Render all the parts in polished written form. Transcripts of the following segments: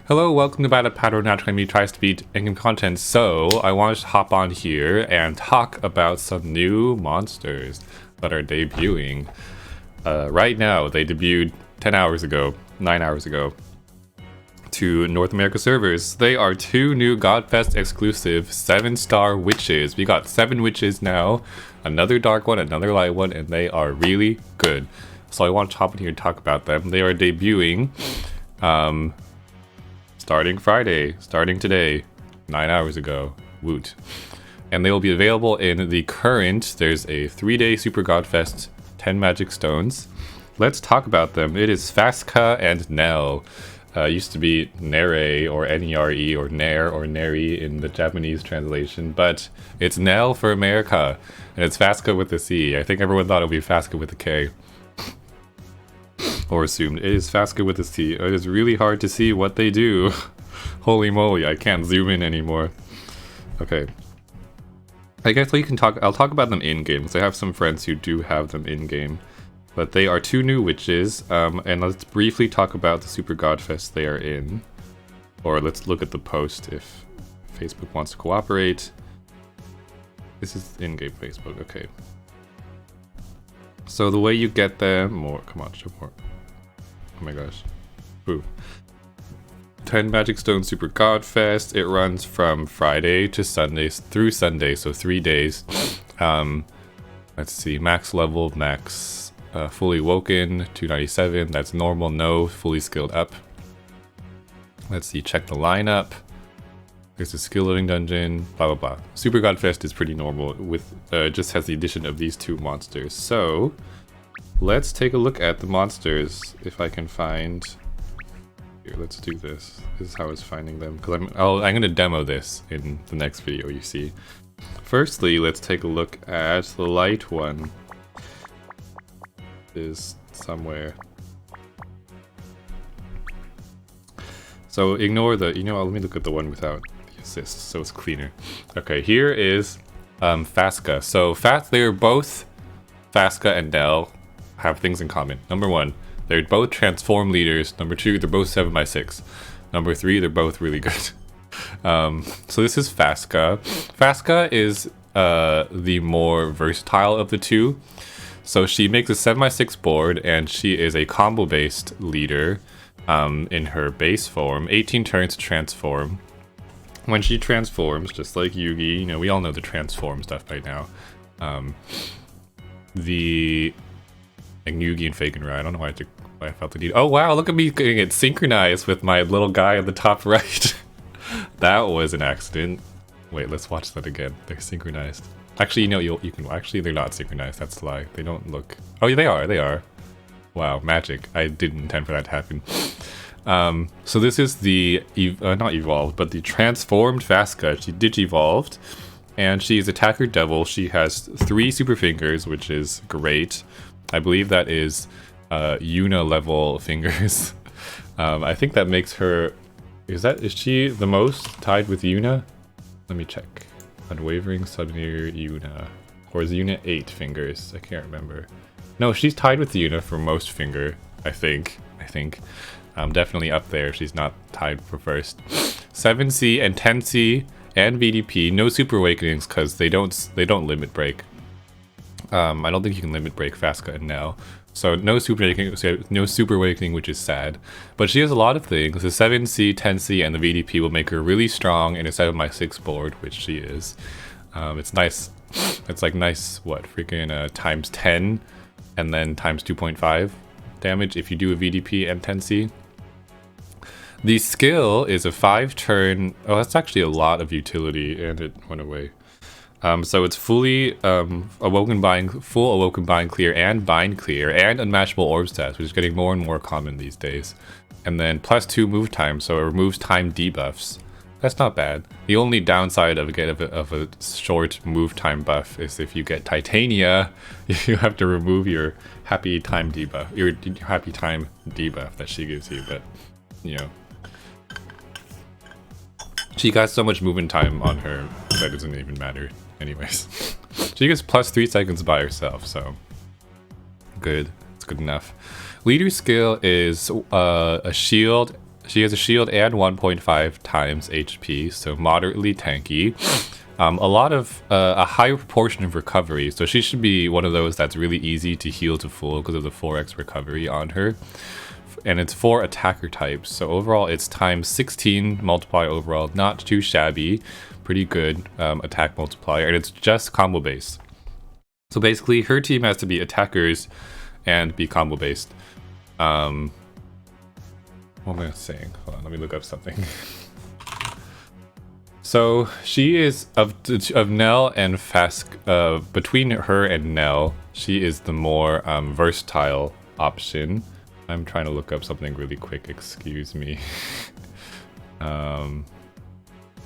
Hello, welcome to badatpad, where Natural Enemy tries to beat in-game content. So, I wanted to hop on here and talk about some new monsters that are debuting. Right now, they debuted 10 hours ago, 9 hours ago, to North America servers. They are two new Godfest exclusive 7-star witches. We got 7 witches now, another dark one, another light one, and they are really good. So I want to hop in here and talk about them. They are debuting starting Friday, starting today, 9 hours ago. Woot. And they will be available in the current, there's a 3-day Super Godfest, 10 magic stones. Let's talk about them. It is Fasca and Nelle. Used to be Nere or N-E-R-E or Nair or Neri in the Japanese translation, but it's Nelle for America, and it's Fasca with a C. I think everyone thought it would be Fasca with a K. Or assumed. It is Fasca with a C. It is really hard to see what they do. Holy moly, I can't zoom in anymore. Okay. I guess we can talk. I'll talk about them in-game, because I have some friends who do have them in-game. But they are 2 new witches, and let's briefly talk about the Super Godfest they are in. Or let's look at the post if Facebook wants to cooperate. This is in-game Facebook, okay. So the way you get them, come on, show more. Oh my gosh. Boo. 10 Magic Stone Super Godfest. It runs from Friday to Sunday through Sunday, so 3 days. Let's see, max level, max fully woken, 297. That's normal, no, fully skilled up. Let's see, check the lineup. There's a skill loading dungeon, blah blah blah. Super Godfest is pretty normal with just has the addition of these 2 monsters. So let's take a look at the monsters if I can find. Here, let's do this. This is how I was finding them because I'm gonna demo this in the next video. You see. Firstly, let's take a look at the light one. Is somewhere. So ignore the. Let me look at the one without the assist, so it's cleaner. Okay, here is Fasca. So they're both Fasca and Nelle have things in common. Number 1, they're both transform leaders. Number 2, they're both 7x6. Number 3, they're both really good. So this is Fasca. Fasca is the more versatile of the 2. So she makes a 7x6 board, and she is a combo-based leader in her base form. 18 turns to transform. When she transforms, just like Yugi, we all know the transform stuff by now. Yugi and Fakenrai, I don't know why I felt the need. Oh wow, look at me getting it synchronized with my little guy at the top right. That was an accident. Wait, let's watch that again. They're synchronized. Actually, you can. Actually, they're not synchronized. That's a lie. They don't look. Oh, yeah, they are. They are. Wow, magic. I didn't intend for that to happen. So this is the not evolved, but the transformed Fasca. She digivolved, and she's attacker devil. She has 3 super fingers, which is great. I believe that is Yuna level fingers. I think that makes her. Is she the most tied with Yuna? Let me check. Unwavering Souvenir Yuna. Or is Yuna 8 fingers? I can't remember. No, she's tied with Yuna for most finger, I think. Definitely up there. She's not tied for first. 7C and 10C and VDP. No Super Awakenings because they don't limit break. I don't think you can limit break Fasca and Nelle. So no Super Awakening, which is sad. But she has a lot of things. The 7C, 10C, and the VDP will make her really strong in a 7x6 board, which she is. It's nice. It's like nice, freaking times 10 and then times 2.5 damage if you do a VDP and 10C. The skill is a 5-turn. Oh, that's actually a lot of utility, and it went away. So it's fully full Awoken Bind Clear and Bind Clear and Unmatchable Orb stats, which is getting more and more common these days. And then +2 move time, so it removes time debuffs. That's not bad. The only downside of a short move time buff is if you get Titania, you have to remove your happy time debuff, your happy time debuff that she gives you. But she got so much movement time on her that doesn't even matter. Anyways, she gets +3 seconds by herself, so good. It's good enough. Leader skill is a shield She has a shield and 1.5 times HP, so moderately tanky. A higher proportion of recovery, so she should be one of those that's really easy to heal to full because of the 4x recovery on her. And it's 4 attacker types, so overall it's times 16 multiplier overall, not too shabby, pretty good attack multiplier, and it's just combo based. So basically her team has to be attackers and be combo based. What am I saying? Hold on, let me look up something. So she is of Nelle and Fasca. Between her and Nelle, she is the more versatile option. I'm trying to look up something really quick. Excuse me.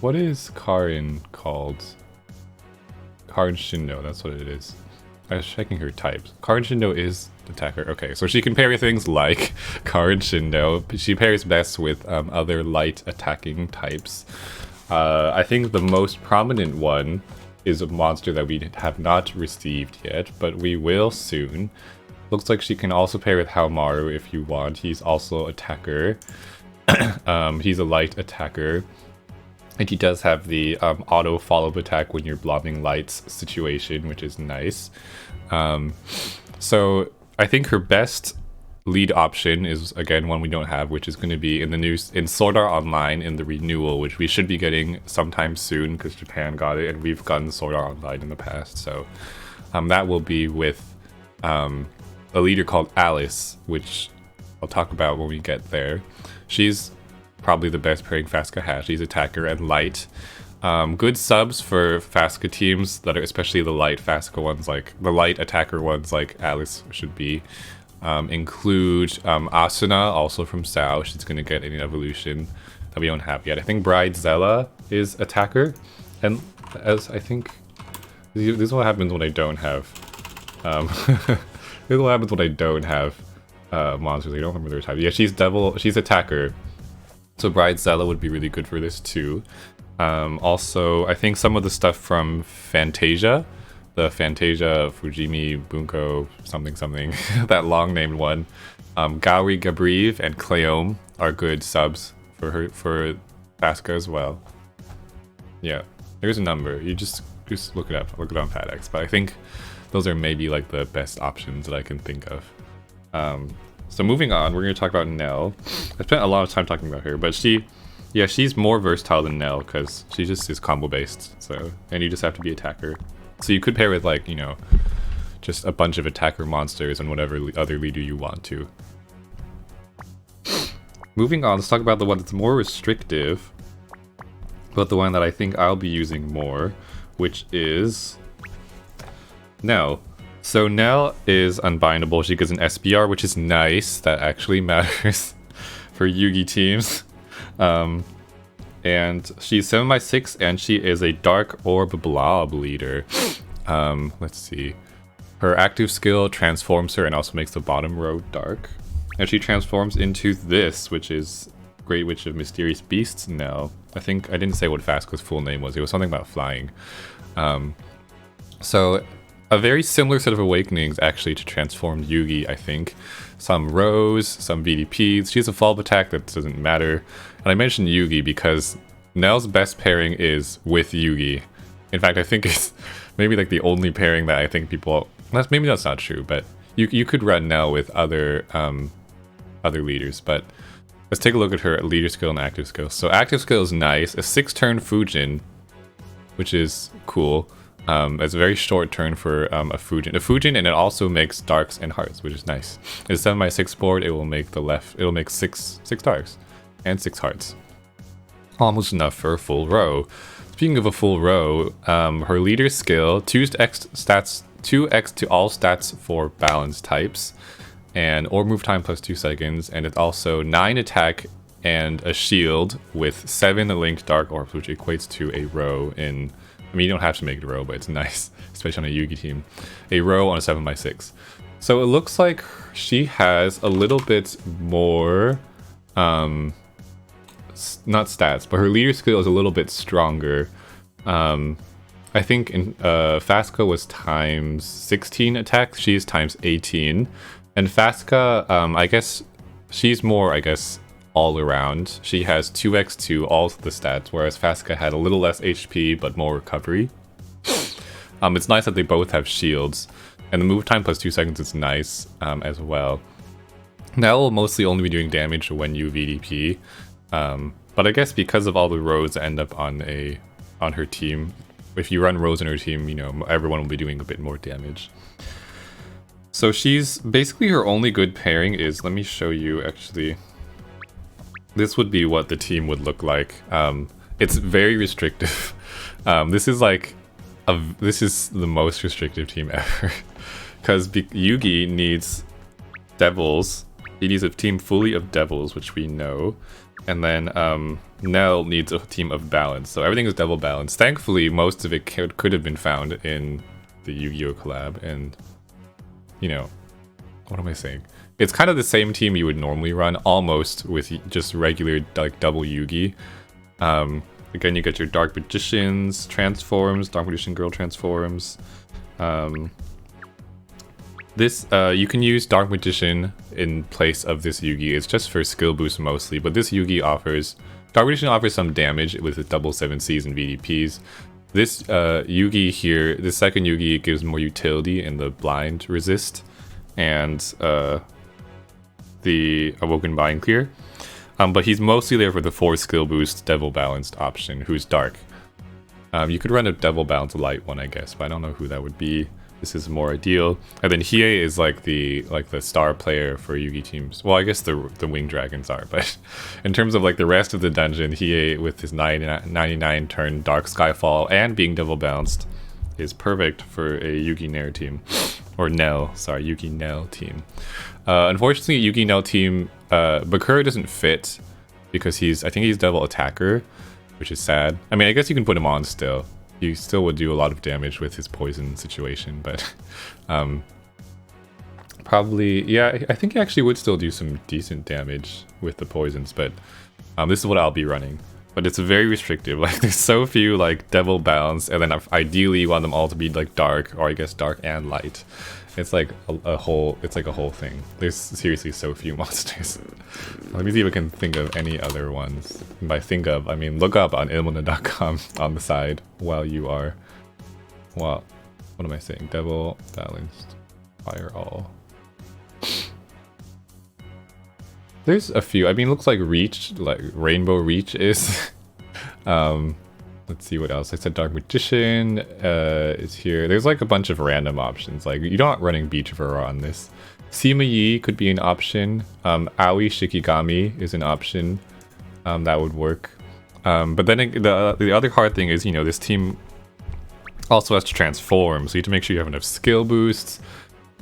What is Karin called? Karin Shindo. That's what it is. I was checking her types. Karin Shindo is attacker. Okay, so she can parry things like Karin Shindo. She pairs best with other light attacking types. I think the most prominent one is a monster that we have not received yet, but we will soon. Looks like she can also pair with Haomaru if you want. He's also attacker. He's a light attacker. And he does have the auto follow-up attack when you're blobbing lights situation, which is nice. So I think her best lead option is, again, one we don't have, which is going to be in the news in Sword Art Online in the renewal, which we should be getting sometime soon because Japan got it and we've gotten Sword Art Online in the past. So that will be with a leader called Alice, which I'll talk about when we get there. She's probably the best pairing Fasca has. She's attacker and light. Good subs for Fasca teams that are especially the light Fasca ones, like the light attacker ones like Alice should be. Include Asuna, also from Sao. She's going to get an evolution that we don't have yet. I think Bridezilla is attacker. And as I think... This is what happens when I don't have... this is what happens when I don't have monsters. I don't remember their type. Yeah, she's attacker. So Bridezilla would be really good for this too. Also, I think some of the stuff from Fantasia, the Fantasia Fujimi Bunko something, that long named one, Gauri Gabrieve and Cleome are good subs for Fasca as well. Yeah, there's a number. You just look it up. Look it on PadX. But I think those are maybe like the best options that I can think of. So moving on, we're going to talk about Nelle. I spent a lot of time talking about her, but she's more versatile than Nelle because she just is combo based. So, and you just have to be attacker. So you could pair with, like, you know, just a bunch of attacker monsters and whatever other leader you want to. Moving on, let's talk about the one that's more restrictive, but the one that I think I'll be using more, which is Nelle. So Nelle is unbindable. She gets an SBR, which is nice. That actually matters for Yugi teams. And she's 7x6, and she is a Dark Orb Blob leader. Let's see. Her active skill transforms her and also makes the bottom row dark. And she transforms into this, which is Great Witch of Mysterious Beasts Nelle. I think I didn't say what Fasca's full name was. It was something about flying. So a very similar set of awakenings actually to transform Yugi, I think. Some rows, some VDPs. She has a follow-up attack that doesn't matter. And I mentioned Yugi because Nelle's best pairing is with Yugi. In fact, I think it's maybe like the only pairing that I think people... Maybe that's not true, but you could run Nelle with other leaders. But let's take a look at her leader skill and active skill. So active skill is nice. A 6-turn Fujin, which is cool. It's a very short turn for a Fujin, and it also makes darks and hearts, which is nice. It's a 7x6 board. It will make it'll make six darks and 6 hearts. Almost enough for a full row. Speaking of a full row, her leader skill, 2x to all stats for balance types, and orb move time plus 2 seconds, and it's also 9 attack and a shield with 7 linked dark orbs, which equates to a row in... I mean, you don't have to make it a row, but it's nice, especially on a Yugi team. A row on a 7x6. So it looks like she has a little bit more, not stats, but her leader skill is a little bit stronger. I think in Fasca was times 16 attack, she's times 18. And Fasca, I guess, she's more, all around. She has 2x2 all the stats, whereas Fasca had a little less HP but more recovery. It's nice that they both have shields, and the move time plus 2 seconds is nice as well. Nelle will mostly only be doing damage when you VDP, but I guess because of all the rows that end up on her team, if you run rows in her team, you know, everyone will be doing a bit more damage. So she's basically, her only good pairing is, let me show you actually. This would be what the team would look like. It's very restrictive. This is like, this is the most restrictive team ever. Because Yugi needs devils. He needs a team fully of devils, which we know. And then Nelle needs a team of balance. So everything is devil balance. Thankfully, most of it could have been found in the Yu-Gi-Oh collab. And, you know, what am I saying? It's kind of the same team you would normally run, almost, with just regular like double Yugi. Again, you get your Dark Magicians transforms, Dark Magician Girl transforms. This you can use Dark Magician in place of this Yugi. It's just for skill boost mostly, but this Yugi offers Dark Magician offers some damage with its double 7Cs and VDPs. This Yugi here, this second Yugi gives more utility in the blind resist and the Awoken Bind Clear. But he's mostly there for the 4 skill boost Devil Balanced option, who's dark. You could run a Devil Balanced light one, I guess, but I don't know who that would be. This is more ideal. And then Hiei is like the star player for Yugi teams. Well, I guess the Winged Dragons are, but in terms of like the rest of the dungeon, Hiei with his 99 turn Dark Skyfall and being Devil Balanced is perfect for a Yugi Nair team. Or Nelle, sorry, Yugi Nelle team. Unfortunately, Yugi Nelle team, Bakura doesn't fit because I think he's Devil Attacker, which is sad. I mean, I guess you can put him on still. He still would do a lot of damage with his poison situation, but probably, yeah, I think he actually would still do some decent damage with the poisons, but this is what I'll be running. But it's very restrictive. Like, there's so few like Devil Balance, and then ideally you want them all to be like dark, or I guess dark and light. It's like a whole thing. There's seriously so few monsters. Let me see if I can think of any other ones. And by think of, I mean look up on ilmona.com on the side while you are, well, what am I saying? Devil Balanced Fire All. There's a few. I mean, looks like Reach, like Rainbow Reach is. Let's see what else. I said Dark Magician is here. There's like a bunch of random options. Like, you're not running Beach Vera on this. Sima Yi could be an option. Aoi Shikigami is an option. That would work. But then the other hard thing is, you know, this team also has to transform, so you have to make sure you have enough skill boosts.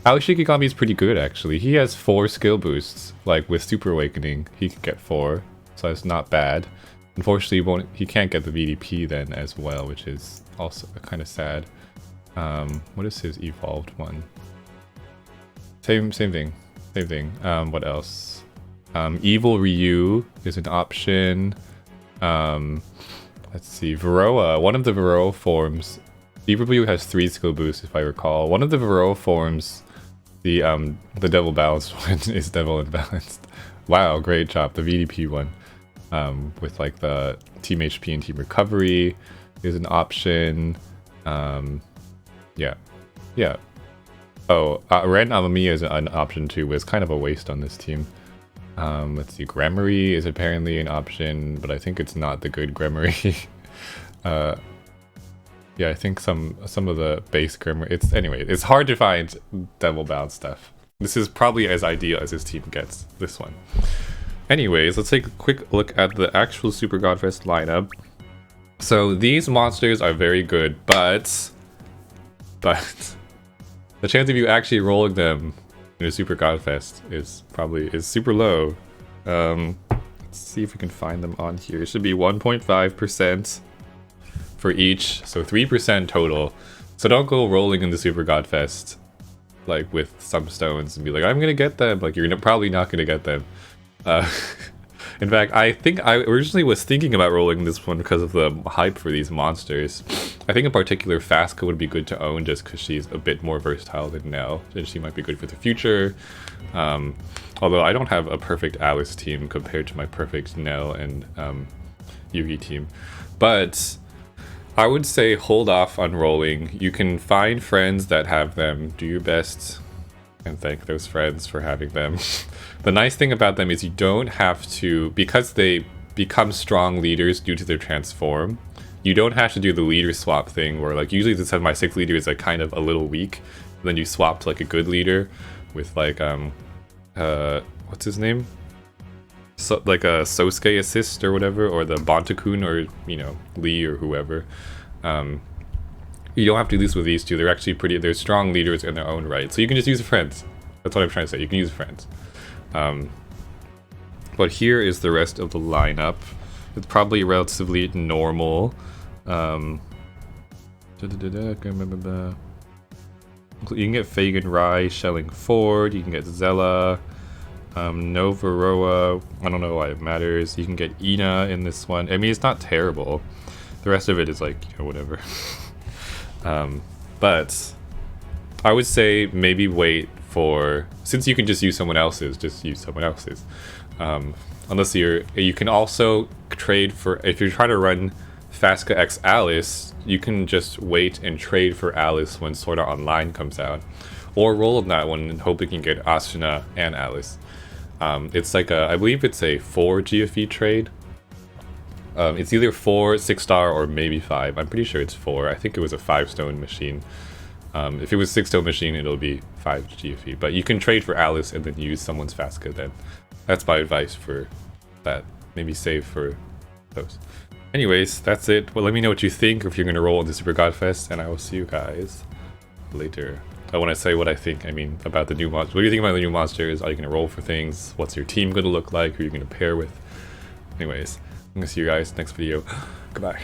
Aoi Shikigami is pretty good, actually. He has 4 skill boosts. Like, with Super Awakening, he could get 4. So it's not bad. Unfortunately, he can't get the VDP then as well, which is also kind of sad. What is his evolved one? Same thing. What else? Evil Ryu is an option. Let's see. Varroa. One of the Varroa forms. Evil Ryu has 3 skill boosts, if I recall. One of the Varroa forms, the Devil Balanced one, is Devil Imbalanced. Wow, great job. The VDP one. With like the Team HP and Team Recovery is an option. Yeah. Oh, Ren Amamiya is an option too, but it's kind of a waste on this team. Let's see, Gramarye is apparently an option, but I think it's not the good Gramarye. Yeah, I think some of the base Gramarye. Anyway, it's hard to find Devil Bound stuff. This is probably as ideal as this team gets. This one. Anyways, let's take a quick look at the actual Super Godfest lineup. So these monsters are very good, but the chance of you actually rolling them in a Super Godfest is super low. Let's see if we can find them on here. It should be 1.5% for each, so 3% total. So don't go rolling in the Super Godfest like with some stones and be like, I'm gonna get them. Like, you're probably not gonna get them. In fact, I think I originally was thinking about rolling this one because of the hype for these monsters. I think in particular Fasca would be good to own just because she's a bit more versatile than Nelle, and she might be good for the future. Although I don't have a perfect Alice team compared to my perfect Nelle and Yugi team. But I would say hold off on rolling. You can find friends that have them, do your best, and thank those friends for having them. The nice thing about them is you don't have to, because they become strong leaders due to their transform, you don't have to do the leader swap thing where like usually this my 6th leader is like kind of a little weak, and then you swap to like a good leader with like what's his name? So, like a Sosuke assist or whatever, or the Bontakun, or you know, Lee or whoever. You don't have to do this with these two. They're actually they're strong leaders in their own right. So you can just use friends. That's what I'm trying to say. You can use friends. But here is the rest of the lineup. It's probably relatively normal. You can get Fagan Rai, Shelling Ford, you can get Zella, Novaroa, I don't know why it matters. You can get Ina in this one. I mean, it's not terrible. The rest of it is like, you know, whatever. But I would say maybe wait for, since you can just use someone else's, just use someone else's. Unless you can also trade for, if you're trying to run Fasca X Alice, you can just wait and trade for Alice when Sword Art Online comes out. Or roll on that one and hope you can get Asuna and Alice. It's like I believe it's a 4 GFE trade. It's either 4, 6-star, or maybe 5. I'm pretty sure it's 4. I think it was a 5-stone machine. If it was 6-stone machine, it'll be 5 GFE. But you can trade for Alice and then use someone's Fasca then. That's my advice for that. Maybe save for those. Anyways, that's it. Well, let me know what you think, or if you're going to roll into Super Godfest, and I will see you guys later. I want to say what I think, about the new monsters. What do you think about the new monsters? Are you going to roll for things? What's your team going to look like? Who are you going to pair with? Anyways, I'm going to see you guys next video. Goodbye.